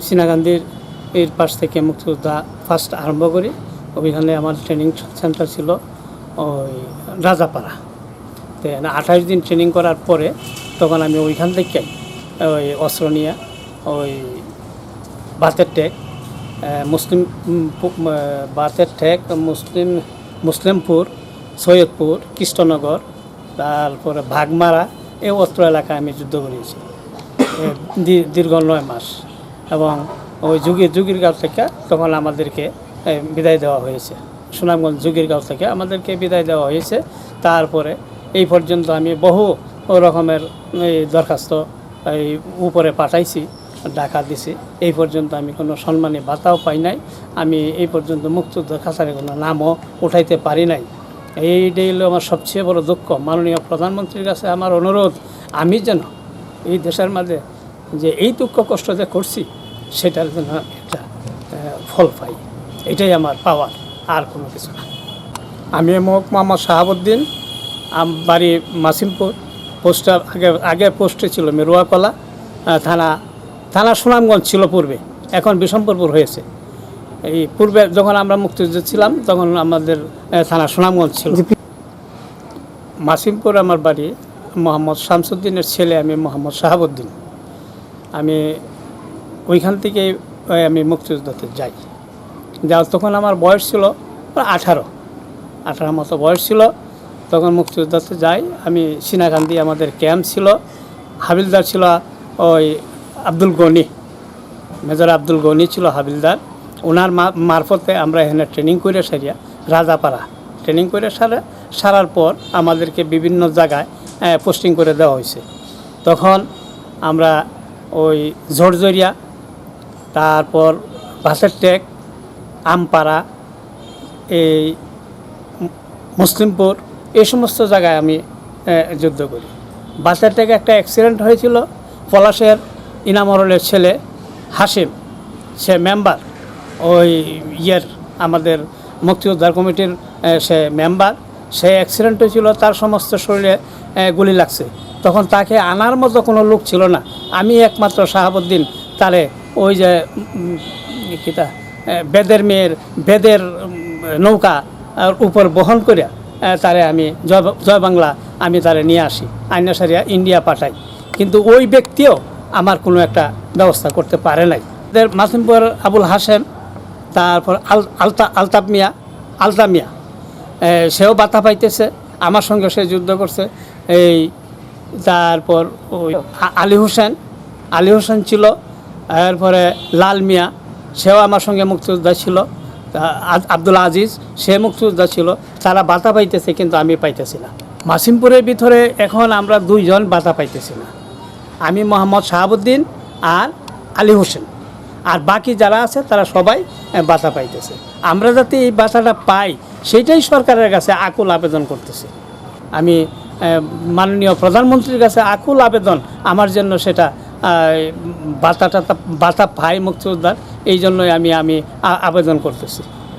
সিনাকান্দির এর পাশ থেকে মুক্তিযোদ্ধা ফার্স্ট আরম্ভ করি। ওইখানে আমার ট্রেনিং সেন্টার ছিল ওই রাজাপাড়া। তো 28 দিন ট্রেনিং করার পরে তখন আমি ওইখান থেকে ওই অস্ত্র নিয়ে ওই বাতের টেক বাতের টেক মুসলিমপুর, সৈয়দপুর, কৃষ্ণনগর, তারপরে ভাগমারা, এই অস্ত্র এলাকায় আমি যুদ্ধ করেছি দীর্ঘ 9 মাস। এবং ওই যুগিরগাঁও থেকে তখন আমাদেরকে বিদায় দেওয়া হয়েছে। সুনামগঞ্জ যুগিরগাঁও থেকে আমাদেরকে বিদায় দেওয়া হয়েছে। তারপরে এই পর্যন্ত আমি বহু রকমের দরখাস্ত এই উপরে পাঠাইছি, ডাকা দিছি। এই পর্যন্ত আমি কোনো সম্মানী ভাতাও পাই নাই। আমি এই পর্যন্ত মুক্তিযুদ্ধ খাঁচারে কোনো নামও উঠাইতে পারি নাই। এইটাই হলো আমার সবচেয়ে বড় দুঃখ। মাননীয় প্রধানমন্ত্রীর কাছে আমার অনুরোধ, আমি যেন এই দেশের মাঝে যে এই দুঃখ কষ্ট যে করছি সেটার জন্য একটা ফল পাই। এটাই আমার পাওয়ার, আর কোনো কিছু না। আমি মোহাম্মদ শাহাবুদ্দিন, বাড়ি মাসিমপুর। পোস্টটা আগে পোস্টে ছিল মেরুয়াকলা, থানা সুনামগঞ্জ ছিল পূর্বে, এখন বিষমপুর হয়েছে। এই পূর্বে যখন আমরা মুক্তিযুদ্ধ ছিলাম তখন আমাদের থানা সুনামগঞ্জ ছিল। মাসিমপুর আমার বাড়ি। মোহাম্মদ শামসুদ্দিনের ছেলে আমি, মোহাম্মদ শাহাবুদ্দিন। আমি ওইখান থেকে আমি মুক্তিযুদ্ধতে যাই। তখন আমার বয়স ছিল 18 মতো বয়স ছিল। তখন মুক্তিযুদ্ধতে যাই আমি। সিনাকান্দি আমাদের ক্যাম্প ছিল। হাবিলদার ছিল ওই আব্দুল গনি, মেজর আব্দুল গনি ছিল হাবিলদার। ওনার মারফতে আমরা এখানে ট্রেনিং করে সারিয়া রাজাপাড়া ট্রেনিং করে সারার পর আমাদেরকে বিভিন্ন জায়গায় পোস্টিং করে দেওয়া হয়েছে। তখন আমরা ওই ঝড়ঝরিয়া, তারপর বাসের টেক, আমপাড়া, এই মুসলিমপুর, এই সমস্ত জায়গায় আমি যুদ্ধ করি। বাসের টেকে একটা অ্যাক্সিডেন্ট হয়েছিল। পলাশের ইনামরলের ছেলে হাসিম, সে মেম্বার, ওই আমাদের মুক্তিযোদ্ধার কমিটির সে মেম্বার। সে অ্যাক্সিডেন্ট হয়েছিল, তার সমস্ত শরীরে গুলি লাগছে। তখন তাকে আনার মতো কোনো লোক ছিল না। আমি একমাত্র শাহাবুদ্দিন তারে ওই যে কিতা বেদের নৌকা উপর বহন করে তারে আমি জয় বাংলা আমি তারে নিয়ে আসি, আইনা সারিয়া ইন্ডিয়া পাঠাই। কিন্তু ওই ব্যক্তিও আমার কোনো একটা ব্যবস্থা করতে পারে নাই। মাসিমপুর আবুল হাসেম, তারপর আলতাফ মিয়া, সেও বাতা পাইতেছে, আমার সঙ্গে সে যুদ্ধ করছে। এই তারপর ওই আলী হোসেন ছিল। এরপরে লাল মিয়া, সেও আমার সঙ্গে মুক্তিযোদ্ধা ছিল। আব্দুল আজিজ, সে মুক্তিযোদ্ধা ছিল। তারা বাতা পাইতেছে, কিন্তু আমি পাইতেছি না। মাসিমপুরের ভিতরে এখন আমরা 2 জন বাতা পাইতেছি না। আমি মোহাম্মদ শাহাবুদ্দিন আর আলী হোসেন, আর বাকি যারা আছে তারা সবাই বাতা পাইতেছে। আমরা যাতে এই বাতাটা পাই সেইটাই সরকারের কাছে আকুল আবেদন করতেছি। আমি মাননীয় প্রধানমন্ত্রীর কাছে আকুল আবেদন, আমার জন্য সেটা বাতা পাই মুক্তিযোদ্ধার, এই জন্যই আমি আবেদন করতেছি।